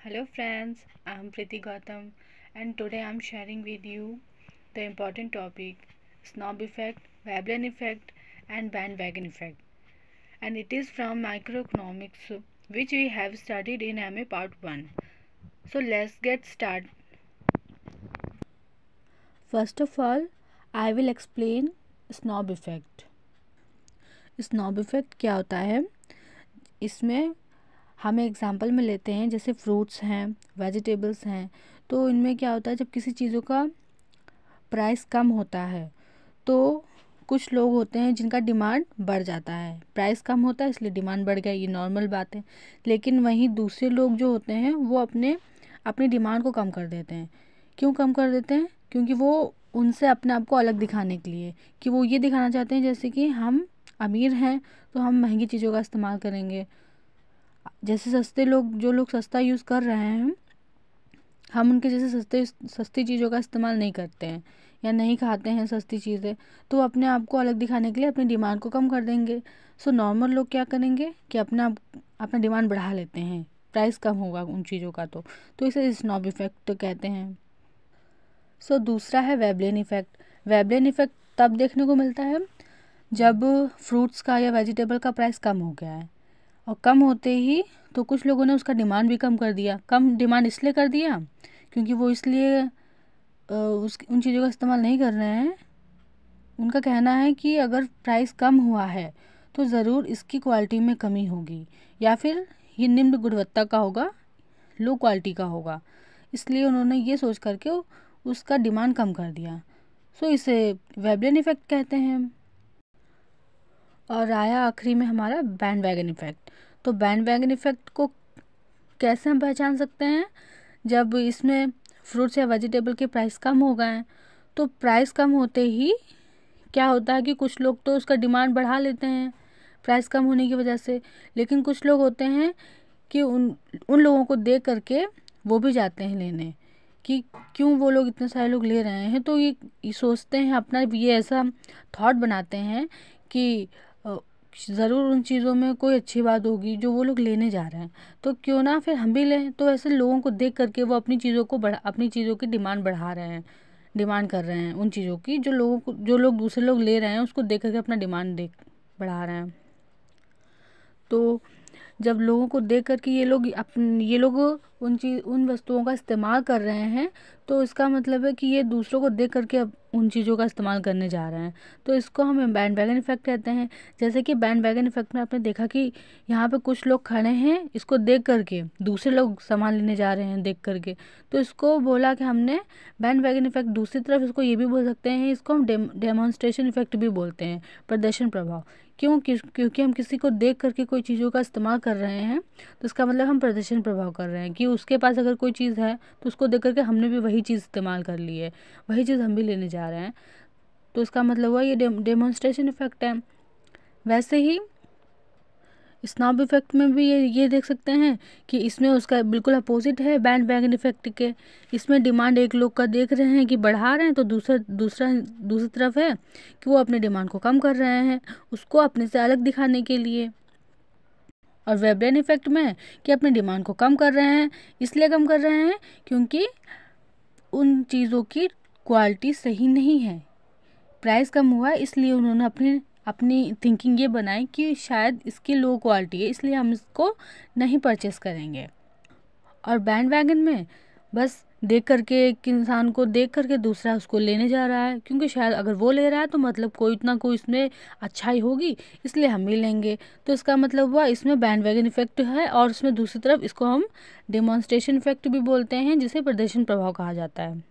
Hello friends, I am Priti Gautam and today I am sharing with you the important topic snob effect, Veblen effect and bandwagon effect, and it is from microeconomics which we have studied in MA part 1. So let's get started. First of all, I will explain snob effect. Snob effect क्या होता है? इसमें हम example में लेते हैं, जैसे fruits हैं, वेजिटेबल्स हैं, तो इनमें क्या होता है, जब किसी चीज़ों का प्राइस कम होता है तो कुछ लोग होते हैं जिनका डिमांड बढ़ जाता है। प्राइस कम होता है इसलिए डिमांड बढ़ गया, ये नॉर्मल बात है। लेकिन वहीं दूसरे लोग जो होते हैं वो अपनी डिमांड को कम कर देते हैं। क्यों कम कर देते हैं? क्योंकि वो उनसे अपने आप को अलग दिखाने के लिए, कि वो ये दिखाना चाहते हैं जैसे कि हम अमीर हैं तो हम महंगी चीज़ों का इस्तेमाल करेंगे। जैसे जो लोग सस्ता यूज़ कर रहे हैं, हम उनके जैसे सस्ती चीज़ों का इस्तेमाल नहीं करते हैं या नहीं खाते हैं सस्ती चीज़ें, तो वो अपने आप को अलग दिखाने के लिए अपनी डिमांड को कम कर देंगे। सो नॉर्मल लोग क्या करेंगे कि अपना डिमांड बढ़ा लेते हैं, प्राइस कम होगा उन चीज़ों का तो इसे स्नॉब इफ़ेक्ट कहते हैं। सो दूसरा है वेबलेन इफ़ेक्ट। वेबलेन इफ़ेक्ट तब देखने को मिलता है जब फ्रूट्स का या वेजिटेबल का प्राइस कम हो गया है, और कम होते ही तो कुछ लोगों ने उसका डिमांड भी कम कर दिया। कम डिमांड इसलिए कर दिया क्योंकि वो इसलिए उन चीज़ों का इस्तेमाल नहीं कर रहे हैं। उनका कहना है कि अगर प्राइस कम हुआ है तो ज़रूर इसकी क्वालिटी में कमी होगी, या फिर ये निम्न गुणवत्ता का होगा, लो क्वालिटी का होगा। इसलिए उन्होंने ये सोच करके उसका डिमांड कम कर दिया। सो इसे वेबलेन इफ़ेक्ट कहते हैं। और आया आखिरी में हमारा बैंडवैगन इफ़ेक्ट। तो बैंडवैगन इफ़ेक्ट को कैसे हम पहचान सकते हैं? जब इसमें फ्रूट्स या वेजिटेबल के प्राइस कम हो गए हैं, तो प्राइस कम होते ही क्या होता है कि कुछ लोग तो उसका डिमांड बढ़ा लेते हैं प्राइस कम होने की वजह से। लेकिन कुछ लोग होते हैं कि उन लोगों को देख करके वो भी जाते हैं लेने, कि क्यों वो लोग इतने सारे लोग ले रहे हैं। तो ये सोचते हैं, अपना ये ऐसा थॉट बनाते हैं कि ज़रूर उन चीज़ों में कोई अच्छी बात होगी जो वो लोग लेने जा रहे हैं, तो क्यों ना फिर हम भी लें। तो ऐसे लोगों को देख करके वो अपनी चीज़ों की डिमांड बढ़ा रहे हैं, डिमांड कर रहे हैं उन चीज़ों की, जो लोग दूसरे लोग ले रहे हैं उसको देख करके अपना डिमांड बढ़ा रहे हैं। तो जब लोगों को देख कर के ये लोग उन वस्तुओं का इस्तेमाल कर रहे हैं, तो इसका मतलब है कि ये दूसरों को देख करके अब उन चीज़ों का इस्तेमाल करने जा रहे हैं। तो इसको हम बैंडवैगन इफ़ेक्ट कहते हैं। जैसे कि बैंडवैगन इफ़ेक्ट में आपने देखा कि यहाँ पे कुछ लोग खड़े हैं, इसको देख करके दूसरे लोग सामान लेने जा रहे हैं देख करके, तो इसको बोला कि हमने बैंडवैगन इफ़ेक्ट। दूसरी तरफ इसको ये भी बोल सकते हैं, इसको हम डेमोन्स्ट्रेशन इफ़ेक्ट भी बोलते हैं, प्रदर्शन प्रभाव। क्योंकि हम किसी को देख करके कोई चीज़ों का इस्तेमाल कर रहे हैं, तो इसका मतलब हम प्रदर्शन प्रभाव कर रहे हैं कि उसके पास अगर कोई चीज़ है तो उसको देख करके हमने भी वही चीज़ इस्तेमाल कर ली है, वही चीज़ हम भी लेने जा रहे हैं। तो इसका मतलब हुआ ये डेमोन्स्ट्रेशन इफ़ेक्ट है। वैसे ही स्नॉब इफ़ेक्ट में भी ये देख सकते हैं कि इसमें उसका बिल्कुल अपोजिट है बैंडवैगन इफ़ेक्ट के। इसमें डिमांड एक लोग का देख रहे हैं कि बढ़ा रहे हैं, तो दूसरी तरफ है कि वो अपने डिमांड को कम कर रहे हैं, उसको अपने से अलग दिखाने के लिए। और वेबलेन इफ़ेक्ट में कि अपने डिमांड को कम कर रहे हैं, इसलिए कम कर रहे हैं क्योंकि उन चीज़ों की क्वालिटी सही नहीं है। प्राइस कम हुआ है इसलिए उन्होंने अपनी थिंकिंग ये बनाई कि शायद इसकी लो क्वालिटी है, इसलिए हम इसको नहीं परचेस करेंगे। और बैंडवैगन में बस देख करके, एक इंसान को देख करके दूसरा उसको लेने जा रहा है, क्योंकि शायद अगर वो ले रहा है तो मतलब कोई इतना कोई इसमें अच्छाई होगी, इसलिए हम भी लेंगे। तो इसका मतलब हुआ इसमें बैंडवैगन इफ़ेक्ट है, और उसमें दूसरी तरफ इसको हम डेमोन्स्ट्रेशन इफ़ेक्ट भी बोलते हैं, जिसे प्रदर्शन प्रभाव कहा जाता है।